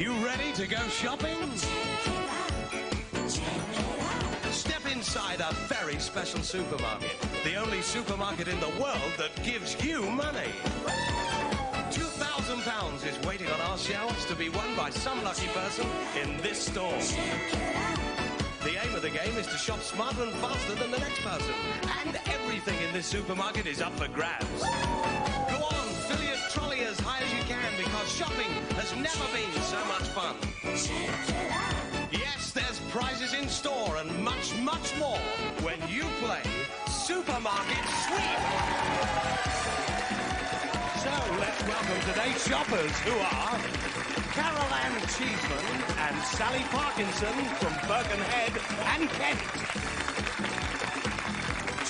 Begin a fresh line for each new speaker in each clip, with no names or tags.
You ready to go shopping? Step inside a very special supermarket. The only supermarket in the world that gives you money. £2,000 is waiting on our shelves to be won by some lucky person in this store. The aim of the game is to shop smarter and faster than the next person. And everything in this supermarket is up for grabs. Go on, fill your trolley as high as you can, because shopping has never been so much fun. Yes, there's prizes in store and much, much more when you play Supermarket Sweep. So let's welcome today's shoppers, who are Carol Ann Cheeseman and Sally Parkinson from Birkenhead and Kent.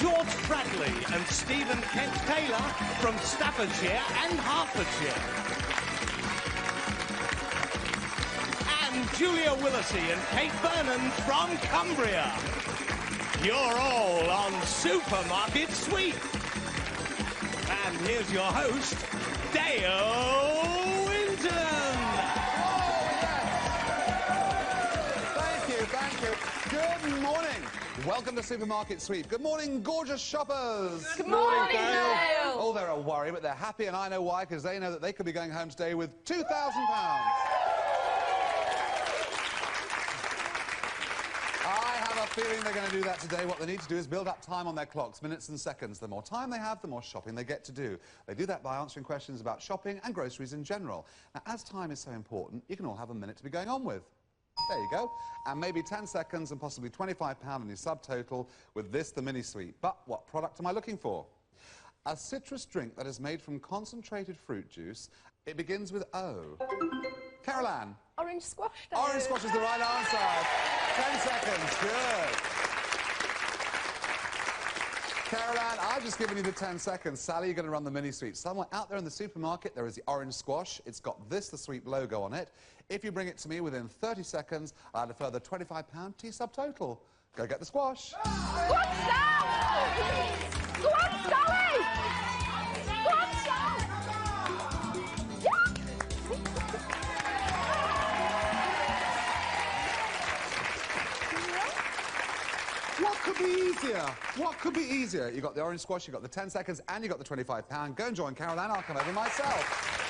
George Bradley and Stephen Kent Taylor from Staffordshire and Hertfordshire. And Julia Willisey and Kate Vernon from Cumbria. You're all on Supermarket Sweep. And here's your host, Dale Winton.
Thank you. Good morning. Welcome to Supermarket Sweep. Good morning, gorgeous shoppers.
Good morning, Dale.
Oh, they're a worry, but they're happy, and I know why, because they know that they could be going home today with £2,000. I have a feeling they're going to do that today. What they need to do is build up time on their clocks, minutes and seconds. The more time they have, the more shopping they get to do. They do that by answering questions about shopping and groceries in general. Now, as time is so important, you can all have a minute to be going on with. There you go. And maybe 10 seconds and possibly £25 on your subtotal with this, the mini sweep. But what product am I looking for? A citrus drink that is made from concentrated fruit juice. It begins with O. Carol Ann.
Orange squash, Dale.
Orange squash is the right answer. 10 seconds. Good. Carol Ann, I've just given you the 10 seconds. Sally, you're going to run the mini sweep. Somewhere out there in the supermarket, there is the orange squash. It's got this, the sweep logo on it. If you bring it to me within 30 seconds, I'll add a further £25 to your subtotal. Go get the squash.
Go on, Sal! Go on, Sally! Go on, Sal! Yeah!
What could be easier? What could be easier? You got the orange squash, you got the 10 seconds, and you got the £25. Go and join Carol Ann. I'll come over myself.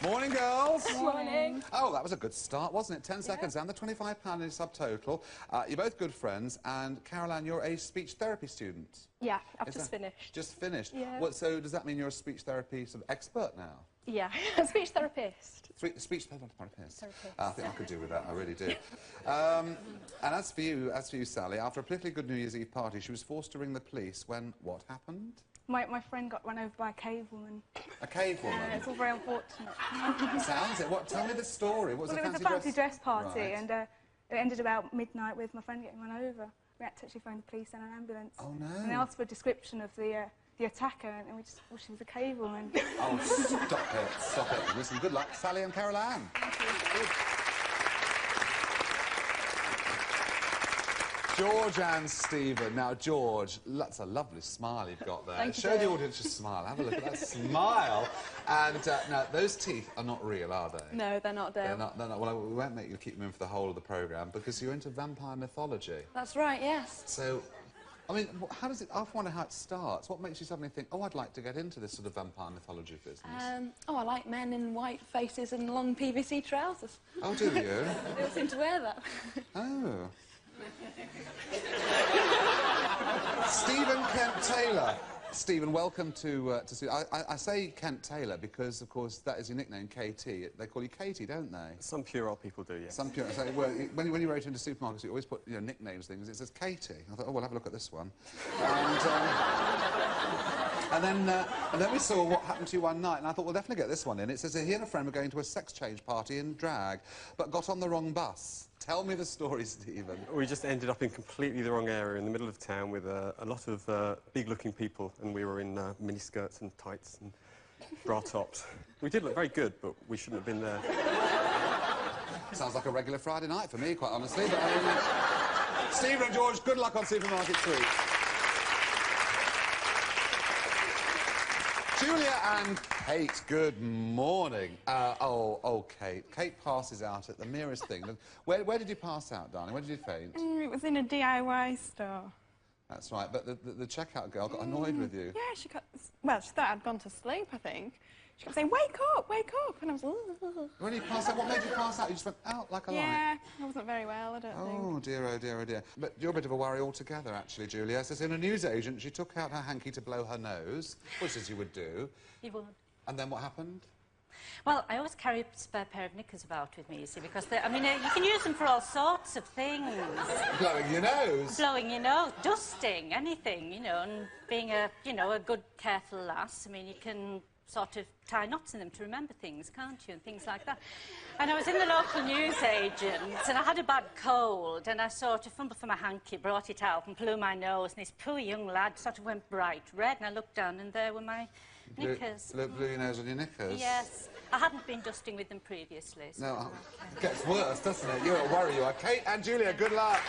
Morning, girls.
Good morning.
Oh, that was a good start, wasn't it? 10 seconds and the £25 in your subtotal. You're both good friends, and Carol Ann, you're a speech therapy student.
Yeah, I've just finished.
Just finished?
Yeah.
What, so does that mean you're a speech therapy sort of expert now?
Yeah, speech therapist.
Speech therapist. I think I could do with that, I really do. And as for you, Sally, after a particularly good New Year's Eve party, she was forced to ring the police when what happened?
My friend got run over by a cave woman.
A cave woman?
It's all very unfortunate.
Sounds it. What? Tell me the story. What was
Well, it was a fancy dress party, and it ended about midnight with my friend getting run over. We had to actually phone the police and an ambulance.
Oh, no.
And they asked for a description of the attacker, and we just thought she was a cave woman.
Oh, stop it. Listen, good luck, Sally and Carol Ann. George and Stephen. Now, George, that's a lovely smile you've got there.
Thank you,
Show the
Dale.
audience your smile. Have a look at that smile. And now, those teeth are not real, are they?
No, they're not, Dale.
They're not. Well, we won't make you keep them in for the whole of the programme because you're into vampire mythology.
That's right, yes.
So, I mean, how does it... I often wonder how it starts. What makes you suddenly think, oh, I'd like to get into this sort of vampire mythology business?
I like men in white faces and long PVC trousers.
Oh, do you?
They all seem to wear that.
Oh. Stephen Kent Taylor. Stephen, welcome to see. I say Kent Taylor because, of course, that is your nickname, KT. They call you Katie, don't they?
Some puerile people do, yes.
Some puerile. So, well, when you wrote into supermarkets, you always put nicknames, things. It says Katie. I thought, oh, we'll have a look at this one. And then we saw What Happened to You One Night, and I thought, we'll definitely get this one in. It says, he and a friend were going to a sex change party in drag, but got on the wrong bus. Tell me the story, Stephen.
We just ended up in completely the wrong area in the middle of town with a lot of big-looking people, and we were in miniskirts and tights and bra tops. We did look very good, but we shouldn't have been there.
Sounds like a regular Friday night for me, quite honestly. But, Stephen and George, good luck on Supermarket Sweep. Julia and Kate, good morning. Kate. Kate passes out at the merest thing. Where did you pass out, darling? Where did you faint?
It was in a DIY store.
That's right, but the checkout girl got annoyed with you.
Yeah, she thought I'd gone to sleep, I think. She kept saying, wake up, and I was... Ugh.
When you passed out, what made you pass out? You just went out like a light?
Yeah, I wasn't very well, I don't think.
Oh, dear, oh, dear, oh, dear. But you're a bit of a worry altogether, actually, Julia. Says in a newsagent, she took out her hanky to blow her nose, which as you would do.
You would.
And then what happened?
Well, I always carry a spare pair of knickers about with me, you see, because I mean, you can use them for all sorts of things.
Blowing your nose?
Blowing your nose, dusting, anything, you know, and being a good, careful lass. I mean, you can sort of tie knots in them to remember things, can't you, and things like that. And I was in the local newsagent, and I had a bad cold, and I sort of fumbled for my hanky, brought it out, and blew my nose, and this poor young lad sort of went bright red, and I looked down, and there were my knickers.
Blew your nose on your knickers?
Yes. I hadn't been dusting with them previously. So
No, it gets worse, doesn't it? You're a worry, you are. Kate and Julia, good luck.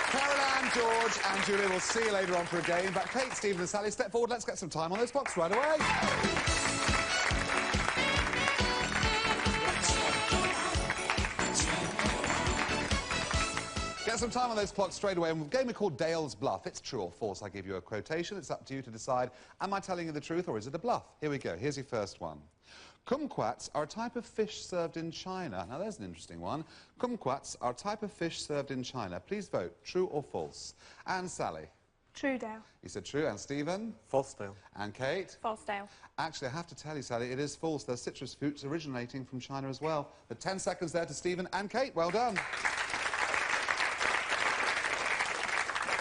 Caroline, George and Julia will see you later on for a game. But Kate, Stephen and Sally, step forward. Let's get some time on those clocks right away. Get some time on those clocks straight away. And a game we call Dale's Bluff. It's true or false. I give you a quotation. It's up to you to decide, am I telling you the truth or is it a bluff? Here we go. Here's your first one. Kumquats are a type of fish served in China. Now, there's an interesting one. Kumquats are a type of fish served in China. Please vote, true or false. And Sally?
True, Dale.
You said true. And Stephen?
False, Dale.
And Kate?
False, Dale.
Actually, I have to tell you, Sally, it is false. There's citrus fruits originating from China as well. The 10 seconds there to Stephen and Kate. Well done.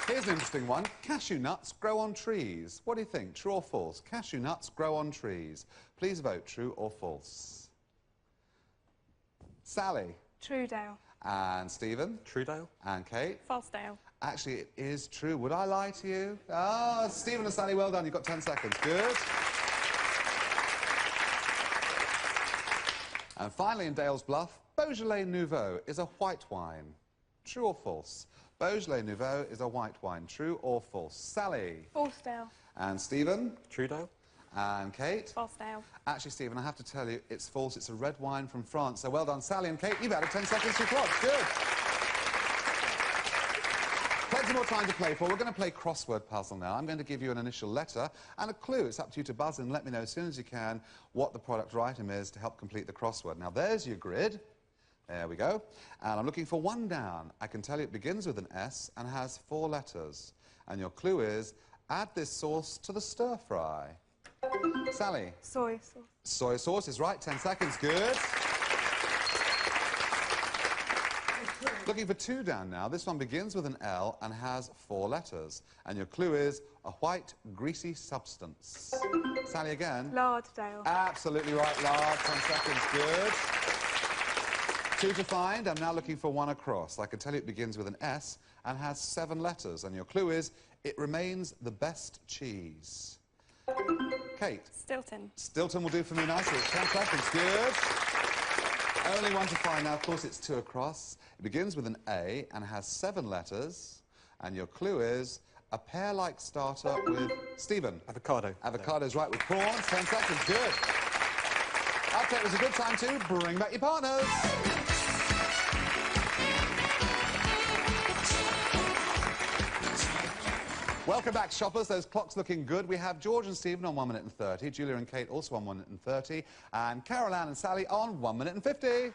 Here's an interesting one. Cashew nuts grow on trees. What do you think, true or false? Cashew nuts grow on trees. Please vote true or false. Sally?
True, Dale.
And Stephen?
True, Dale.
And Kate?
False, Dale.
Actually, it is true. Would I lie to you? Ah, Stephen and Sally, well done. You've got 10 seconds. Good. And finally, in Dale's Bluff, Beaujolais Nouveau is a white wine. True or false? Beaujolais Nouveau is a white wine. True or false? Sally?
False, Dale.
And Stephen?
True, Dale.
And Kate?
False, Dale.
Actually, Stephen, I have to tell you, it's false. It's a red wine from France. So well done, Sally and Kate. You've added 10 seconds to your clock. Good. Plenty more time to play for. We're going to play crossword puzzle now. I'm going to give you an initial letter and a clue. It's up to you to buzz in and let me know as soon as you can what the product or item is to help complete the crossword. Now, there's your grid. There we go. And I'm looking for one down. I can tell you it begins with an S and has 4 letters. And your clue is, add this sauce to the stir-fry. Sally?
Soy sauce.
Soy sauce is right. 10 seconds. Good. Looking for 2 down now. This one begins with an L and has 4 letters. And your clue is a white, greasy substance. Sally again.
Lard, Dale.
Absolutely right, lard. 10 seconds. Good. 2 to find. I'm now looking for 1 across. I can tell you it begins with an S and has 7 letters. And your clue is, it remains the best cheese. Kate?
Stilton.
Stilton will do for me nicely. 10 seconds. Good. Only 1 to find now. Of course, it's 2 across. It begins with an A and has 7 letters. And your clue is a pear-like starter with... Stephen?
Avocado.
Avocado's right with prawns. 10 seconds. Good. Okay, it was a good time to bring back your partners. Welcome back, shoppers. Those clocks looking good. We have George and Stephen on 1 minute and 30, Julia and Kate also on 1 minute and 30, and Carol Ann and Sally on 1 minute and 50.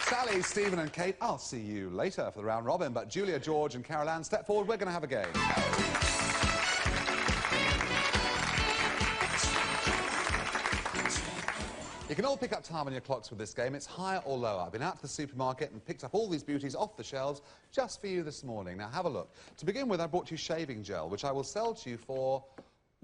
Sally, Stephen and Kate, I'll see you later for the round robin, but Julia, George and Carol Ann, step forward. We're going to have a game. You can all pick up time on your clocks with this game. It's higher or lower. I've been out to the supermarket and picked up all these beauties off the shelves just for you this morning. Now, have a look. To begin with, I brought you shaving gel, which I will sell to you for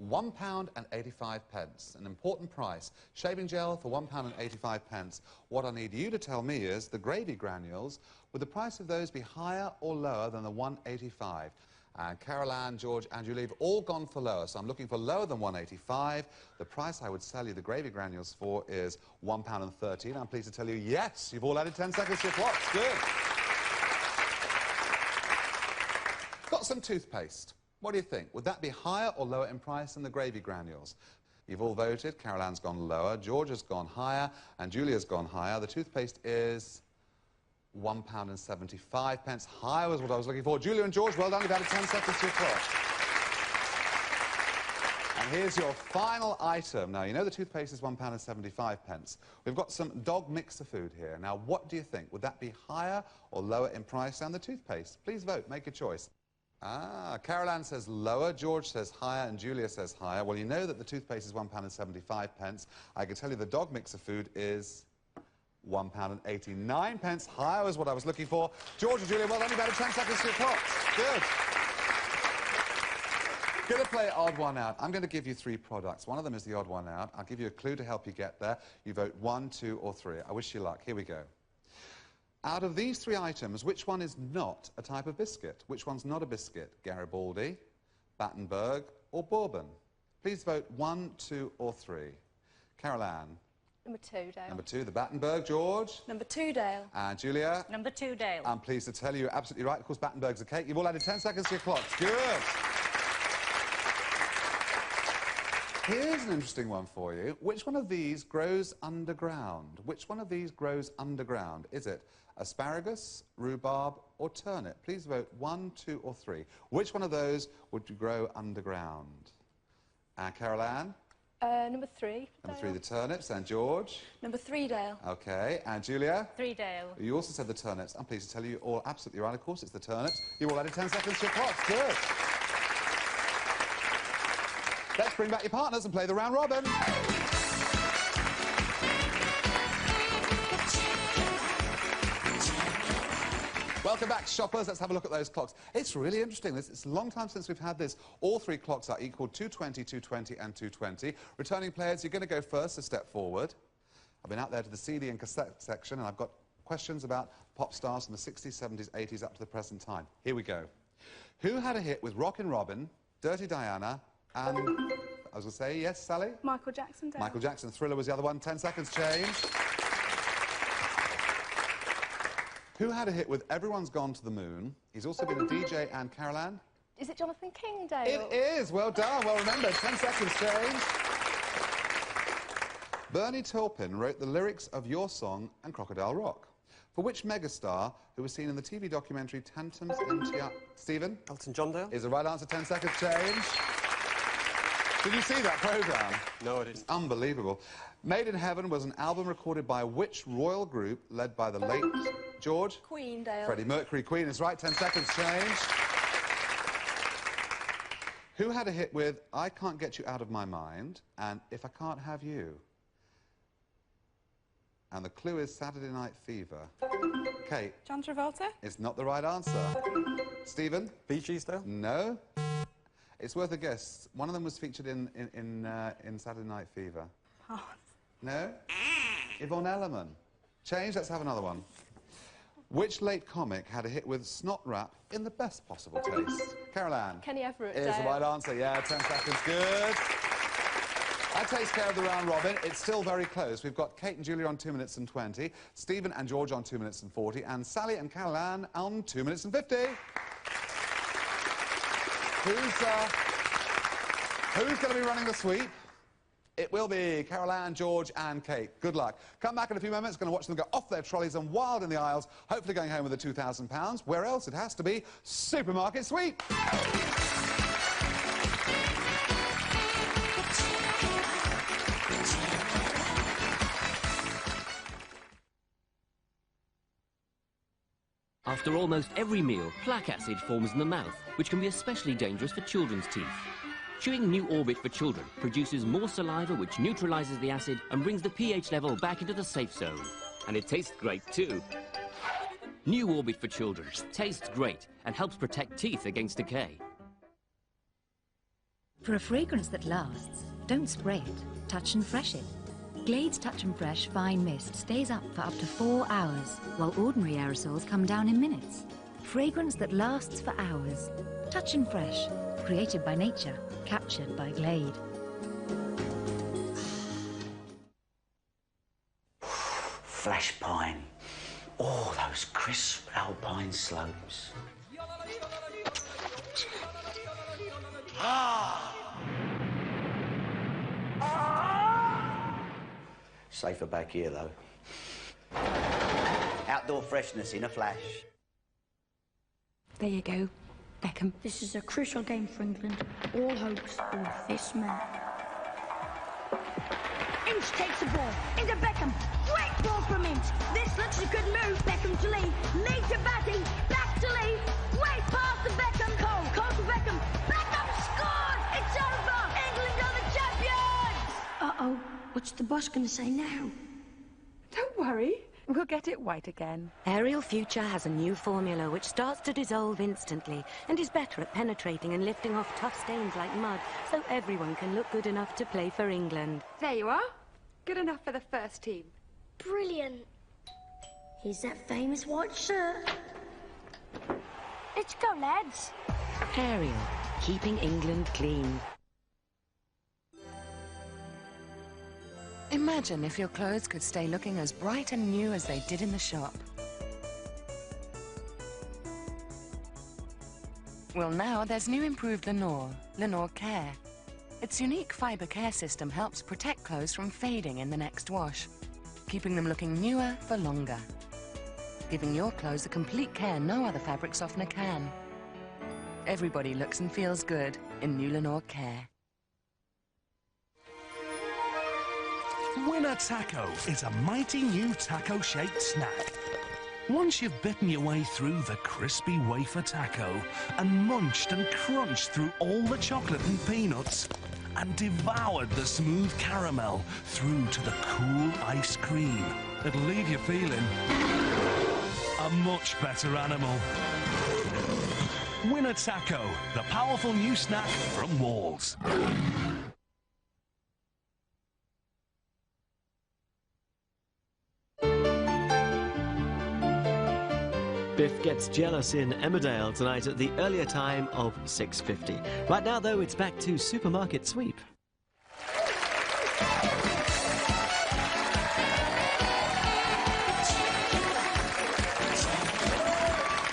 £1.85, an important price. Shaving gel for £1.85. What I need you to tell me is the gravy granules, would the price of those be higher or lower than the £1.85? And Carol Ann, George and Julie have all gone for lower, so I'm looking for lower than £1.85. The price I would sell you the gravy granules for is £1.30. I'm pleased to tell you, yes, you've all added 10 seconds to your clocks. Good. got some toothpaste. What do you think? Would that be higher or lower in price than the gravy granules? You've all voted. Carol Ann's gone lower, George has gone higher, and Julia's gone higher. The toothpaste is £1.75. Higher was what I was looking for. Julia and George, well done. You've added 10 seconds to your clock. And here's your final item. Now, you know the toothpaste is £1.75. We've got some dog mixer food here. Now, what do you think? Would that be higher or lower in price than the toothpaste? Please vote. Make a choice. Ah, Carol Ann says lower, George says higher, and Julia says higher. Well, you know that the toothpaste is £1.75. I can tell you the dog mixer food is £1.89. Higher was what I was looking for. George and Julia, well done. You've added 10 seconds to your clock. Good. Going to play odd one out. I'm going to give you 3 products. One of them is the odd one out. I'll give you a clue to help you get there. You vote 1, 2, or 3. I wish you luck. Here we go. Out of these 3 items, which one is not a type of biscuit? Which one's not a biscuit? Garibaldi, Battenberg, or Bourbon? Please vote 1, 2, or 3. Carol Ann.
Number 2, Dale.
Number 2, the Battenberg. George.
Number 2, Dale.
And Julia.
Number 2, Dale.
I'm pleased to tell you you're absolutely right. Of course, Battenberg's a cake. You've all added 10 seconds to your clocks. Good. Here's an interesting one for you. Which one of these grows underground? Which one of these grows underground? Is it asparagus, rhubarb, or turnip? Please vote 1, 2, or 3. Which one of those would grow underground? Carol Ann?
Number 3.
Number 3, the turnips. And George?
Number 3, Dale.
OK. And Julia?
3, Dale.
You also said the turnips. I'm pleased to tell you you're all absolutely right. Of course, it's the turnips. You all added 10 seconds to your clocks. Good. Let's bring back your partners and play the round robin. Welcome back, shoppers. Let's have a look at those clocks. It's really interesting. It's a long time since we've had this. All 3 clocks are equal, 220, 220, and 220. Returning players, you're going to go first, a step forward. I've been out there to the CD and cassette section, and I've got questions about pop stars from the 60s, 70s, 80s, up to the present time. Here we go. Who had a hit with Rockin' Robin, Dirty Diana, and... I was going to say, yes, Sally?
Michael Jackson, Dale.
Michael Jackson. Thriller was the other one. 10 seconds change. Who had a hit with Everyone's Gone to the Moon? He's also been a DJ, and Carol Ann?
Is it Jonathan King, Dale?
It is. Well done. Well remembered. 10 seconds change. Bernie Taupin wrote the lyrics of your song and Crocodile Rock. For which megastar who was seen in the TV documentary Tantrums MTR? Stephen?
Elton John, Dale.
Is the right answer. 10 seconds change. Did you see that programme?
No, I didn't.
It's unbelievable. Made in Heaven was an album recorded by which royal group led by the late George?
Queen, Dale.
Freddie Mercury. Queen is right. 10 seconds change. Who had a hit with I Can't Get You Out of My Mind and If I Can't Have You? And the clue is Saturday Night Fever. Kate?
John Travolta?
It's not the right answer. Stephen?
Bee Gees, Dale.
No. It's worth a guess. One of them was featured in Saturday Night Fever.
Pass.
No? Yvonne Elliman. Change, let's have another one. Which late comic had a hit with snot rap in the best possible taste? Carol Ann.
Kenny Everett,
Is the
Dale.
right answer, yeah, 10 seconds, good. That takes care of the round robin. It's still very close. We've got Kate and Julia on 2 minutes and 20, Stephen and George on 2 minutes and 40, and Sally and Carol Ann on 2 minutes and 50. Who's going to be running the sweep? It will be Carol Ann, George and Kate. Good luck. Come back in a few moments, going to watch them go off their trolleys and wild in the aisles, hopefully going home with the £2,000. Where else? It has to be Supermarket Sweep.
After almost every meal, plaque acid forms in the mouth, which can be especially dangerous for children's teeth. Chewing New Orbit for children produces more saliva, which neutralizes the acid and brings the pH level back into the safe zone. And it tastes great too. New Orbit for children tastes great and helps protect teeth against decay.
For a fragrance that lasts, don't spray it, touch and fresh it. Glades Touch and Fresh Fine Mist stays up for up to 4 hours, while ordinary aerosols come down in minutes. Fragrance that lasts for hours. Touch and Fresh, created by nature, captured by Glade.
Flash pine. Oh, those crisp alpine slopes. Safer back here, though. Outdoor freshness in a flash.
There you go, Beckham. This is a crucial game for England. All hopes are with this man. Ince takes the ball into Beckham. Great ball from Ince. This looks a good move. Beckham to Lee. Lee to Batty. Back to Lee. Great pass to Beckham. Cole to Beckham. Beckham scored! It's over! England are the champions! Uh-oh. What's the boss going to say now?
Don't worry. We'll get it white again.
Ariel Future has a new formula which starts to dissolve instantly and is better at penetrating and lifting off tough stains like mud, so everyone can look good enough to play for England.
There you are. Good enough for the first team.
Brilliant. Here's that famous white shirt. Let's go, lads.
Ariel, keeping England clean.
Imagine if your clothes could stay looking as bright and new as they did in the shop. Well, now there's new improved Lenore Care. Its unique fibre care system helps protect clothes from fading in the next wash, keeping them looking newer for longer, giving your clothes the complete care no other fabric softener can. Everybody looks and feels good in new Lenore Care.
Winner Taco is a mighty new taco-shaped snack. Once you've bitten your way through the crispy wafer taco and munched and crunched through all the chocolate and peanuts and devoured the smooth caramel through to the cool ice cream, it'll leave you feeling a much better animal. Winner Taco, the powerful new snack from Walls.
Biff gets jealous in Emmerdale tonight at the earlier time of 6:50. Right now, though, it's back to Supermarket Sweep.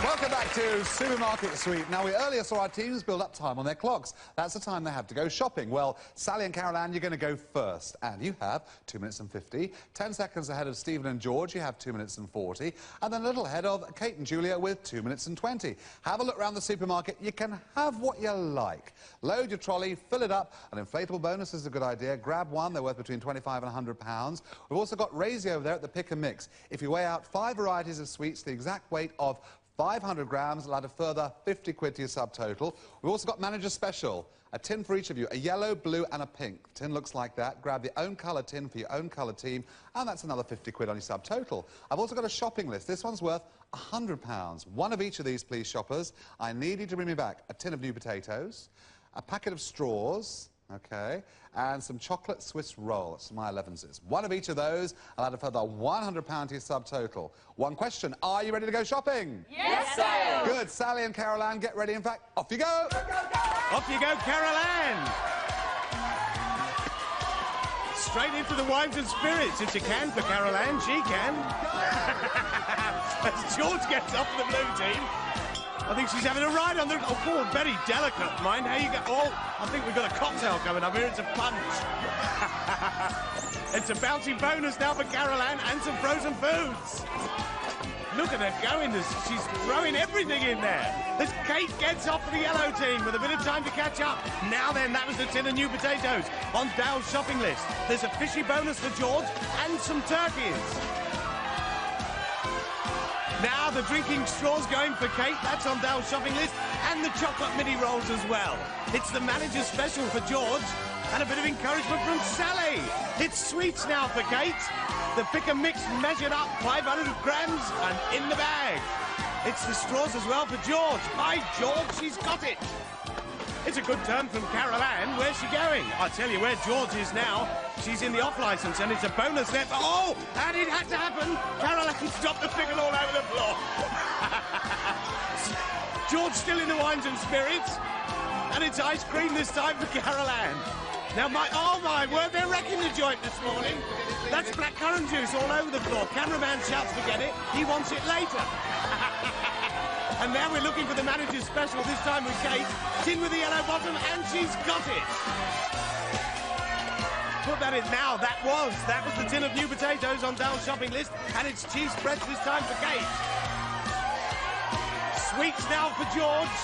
Welcome back to Supermarket Sweep. Now, we earlier saw our teams build up time on their clocks. That's the time they have to go shopping. Well, Sally and Carol Ann, you're going to go first. And you have 2 minutes and 50. 10 seconds ahead of Stephen and George, you have 2 minutes and 40. And then a little ahead of Kate and Julia with 2 minutes and 20. Have a look around the supermarket. You can have what you like. Load your trolley, fill it up. An inflatable bonus is a good idea. Grab one. They're worth between £25 and £100. We've also got Razy over there at the Pick and Mix. If you weigh out 5 varieties of sweets, the exact weight of 500 grams will add a further 50 quid to your subtotal. We've also got Manager Special. A tin for each of you, a yellow, blue and a pink. The tin looks like that. Grab your own colour tin for your own colour team, and that's another 50 quid on your subtotal. I've also got a shopping list. This one's worth £100. One of each of these, please, shoppers. I need you to bring me back a tin of new potatoes, a packet of straws, okay, and some chocolate Swiss roll. That's my 11s. One of each of those, I'll add a further £100 to your subtotal. One question, are you ready to go shopping?
Yes, sir!
Good, Sally and Carol Ann, get ready. In fact, off you go!
Off you go, Carol Ann! Straight into the wines and spirits. If you can for Carol Ann, she can. As George gets off the blue team, I think she's having a ride on the... Oh, poor, very delicate. Mind how you go... Oh, I think we've got a cocktail coming up here. It's a punch. It's a bouncy bonus now for Carol Ann and some frozen foods. Look at her going. She's throwing everything in there. As Kate gets off for the yellow team with a bit of time to catch up. Now then, that was the tin of new potatoes on Dow's shopping list. There's a fishy bonus for George and some turkeys. Now the drinking straws going for Kate, that's on Dow's shopping list, and the chocolate mini rolls as well. It's the manager's special for George, and a bit of encouragement from Sally. It's sweets now for Kate. The Pick and Mix measured up 500 grams and in the bag. It's the straws as well for George. By George, she's got it. It's a good turn from Carol Ann. Where's she going? I'll tell you where George is now. She's in the off-licence, and it's a bonus there. Oh, and it had to happen. Carol Ann stopped the figure all over the floor. George still in the wines and spirits, and it's ice cream this time for Carol Ann. Now, oh my word, they're wrecking the joint this morning. That's blackcurrant juice all over the floor. Cameraman shouts, forget it. He wants it later. And now we're looking for the manager's special, this time with Kate. Tin with the yellow bottom, and she's got it. Put that in now. That was the tin of new potatoes on Dal's shopping list, and it's cheese spreads this time for Kate. Sweets now for George.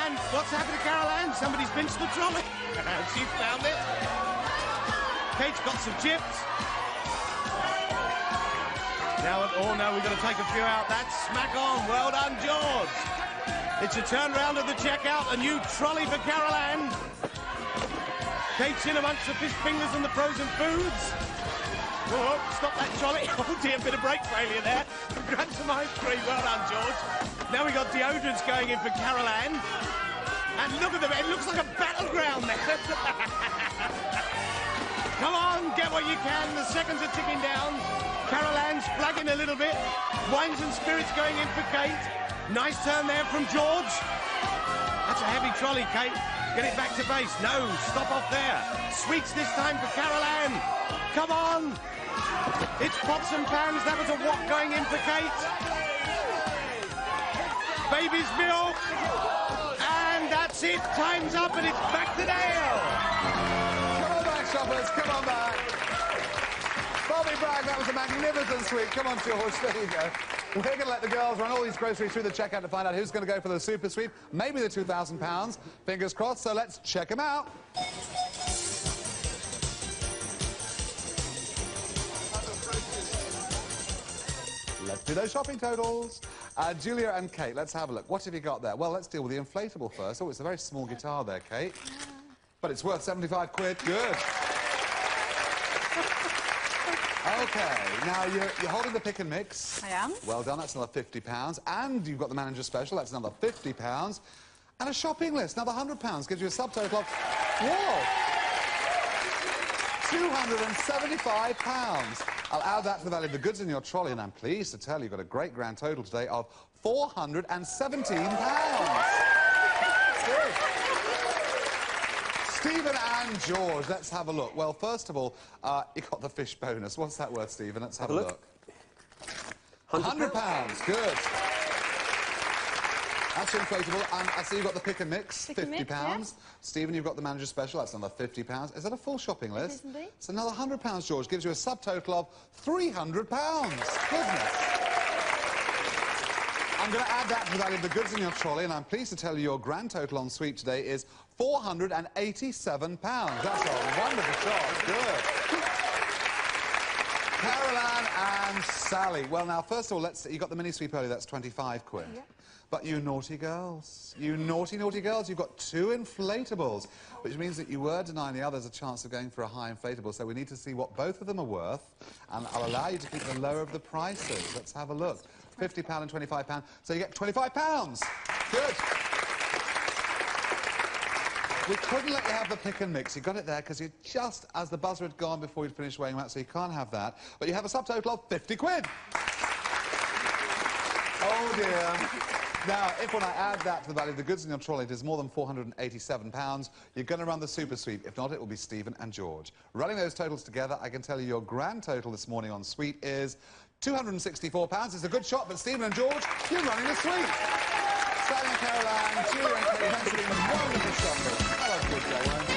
And what's happened to Carol Ann? Somebody's pinched the trolley. She's found it. Kate's got some chips. Now, oh no, we've got to take a few out. That's smack on. Well done, George. It's a turn round at the checkout. A new trolley for Carol Ann. Kate's in amongst the fish fingers and the frozen foods. Oh, stop that trolley. Oh dear, bit of brake failure there. Grab some ice cream. Well done, George. Now we've got deodorants going in for Carol Ann. And look at them. It looks like a battleground there. Come on, get what you can. The seconds are ticking down. Carol Ann's flagging a little bit. Wines and spirits going in for Kate. Nice turn there from George. That's a heavy trolley, Kate. Get it back to base. No, stop off there. Sweets this time for Carol Ann. Come on. It's pots and pans. That was a wok going in for Kate. Baby's milk. And that's it. Time's up and it's back to Dale.
Come on back, shoppers. Come on back. Bobby Bragg, that was a magnificent sweep. Come on, George. There you go. We're going to let the girls run all these groceries through the checkout to find out who's going to go for the super sweep, maybe the £2,000. Fingers crossed, so let's check them out. Let's do those shopping totals. Julia and Kate, let's have a look. What have you got there? Well, let's deal with the inflatable first. Oh, it's a very small guitar there, Kate. But it's worth 75 quid. Good. OK, now you're holding the pick and mix.
I am.
Well done, that's another £50. And you've got the manager special, that's another £50. And a shopping list, another £100, gives you a subtotal of... Whoa! £275. I'll add that to the value of the goods in your trolley, and I'm pleased to tell you you've got a great grand total today of £417. Good. Stephen and George, let's have a look. Well, first of all, you got the fish bonus. What's that worth, Stephen? Let's have a look. £100. Good. That's inflatable. And I see you've got the pick and mix, £50. Yeah. Stephen, you've got the manager special. That's another £50. Is that a full shopping list?
It is indeed.
It's another £100, George. Gives you a subtotal of £300. Goodness. I'm going to add that to the value of the goods in your trolley, and I'm pleased to tell you your grand total on sweep today is £487. That's a wonderful shot. Good. Carol Ann and Sally. Well, now, first of all, you got the mini sweep earlier. That's 25 quid. Yeah. But you naughty girls, you naughty, naughty girls, you've got 2 inflatables, which means that you were denying the others a chance of going for a high inflatable, so we need to see what both of them are worth, and I'll allow you to keep the lower of the prices. Let's have a look. £50 and £25, so you get £25. Good. We couldn't let you have the pick and mix. You got it there because you just, as the buzzer had gone before you'd finished weighing them out, so you can't have that. But you have a subtotal of 50 quid. Oh, dear. Now, if when I add that to the value of the goods in your trolley, it is more than £487, you're going to run the super sweep. If not, it will be Stephen and George. Running those totals together, I can tell you your grand total this morning on sweep is £264. It's a good shot, but Stephen and George, you're running the sweep. Sally and Caroline, Julia and Kate, thanks for being wonderful shoppers. Have a good day, won't you?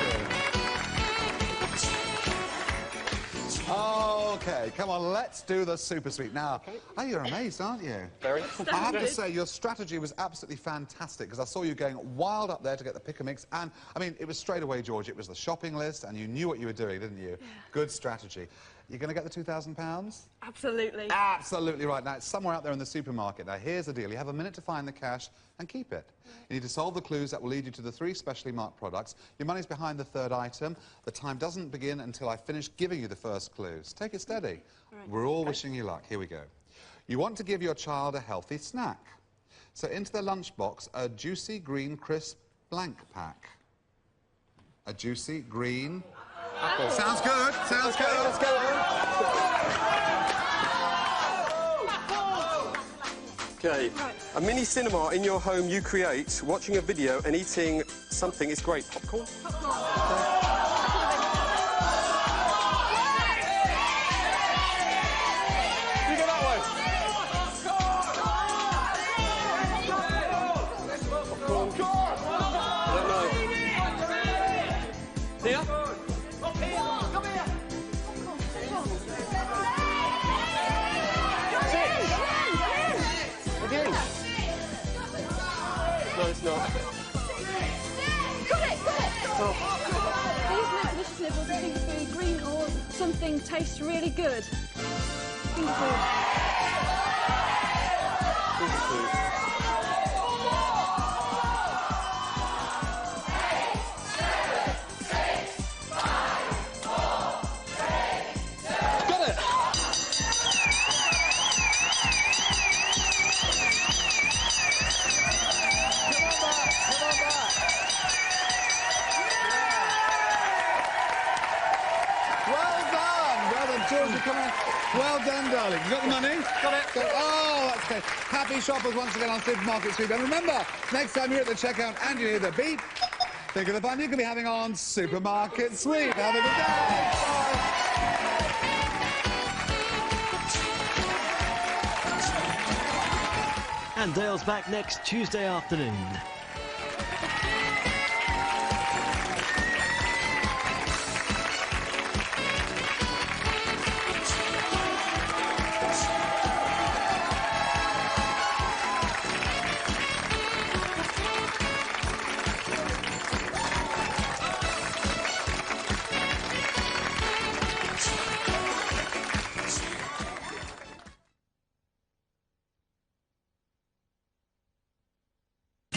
OK, come on, let's do the super sweep. Now, oh, you're amazed, aren't you?
Very.
I have to say, your strategy was absolutely fantastic, because I saw you going wild up there to get the pick and mix, and, I mean, it was straight away, George, it was the shopping list, and you knew what you were doing, didn't you? Yeah. Good strategy. You're going to get the £2,000?
Absolutely.
Absolutely right. Now, it's somewhere out there in the supermarket. Now, here's the deal. You have a minute to find the cash and keep it. You need to solve the clues that will lead you to the 3 specially marked products. Your money's behind the 3rd item. The time doesn't begin until I finish giving you the first clues. Take it steady. Right. We're all wishing you luck. Here we go. You want to give your child a healthy snack. So into the lunchbox, a juicy green crisp blank pack. A juicy green... Apple. Sounds good. Sounds good. Let's go.
Okay. A mini cinema in your home you create, watching a video and eating something is great. Popcorn? You go that way.
not.
Got it! These make delicious nibbles of finger food, green or something tastes really good. Finger food.
Finger food.
Got it! Georgia, come on. Well done, darling. You got the money? Got it. Oh, that's okay. Happy shoppers once again on Supermarket Sweep. And remember, next time you're at the checkout and you hear the beep, think of the fun you can be having on Supermarket Sweep. Have a good day.
And Dale's back next Tuesday afternoon.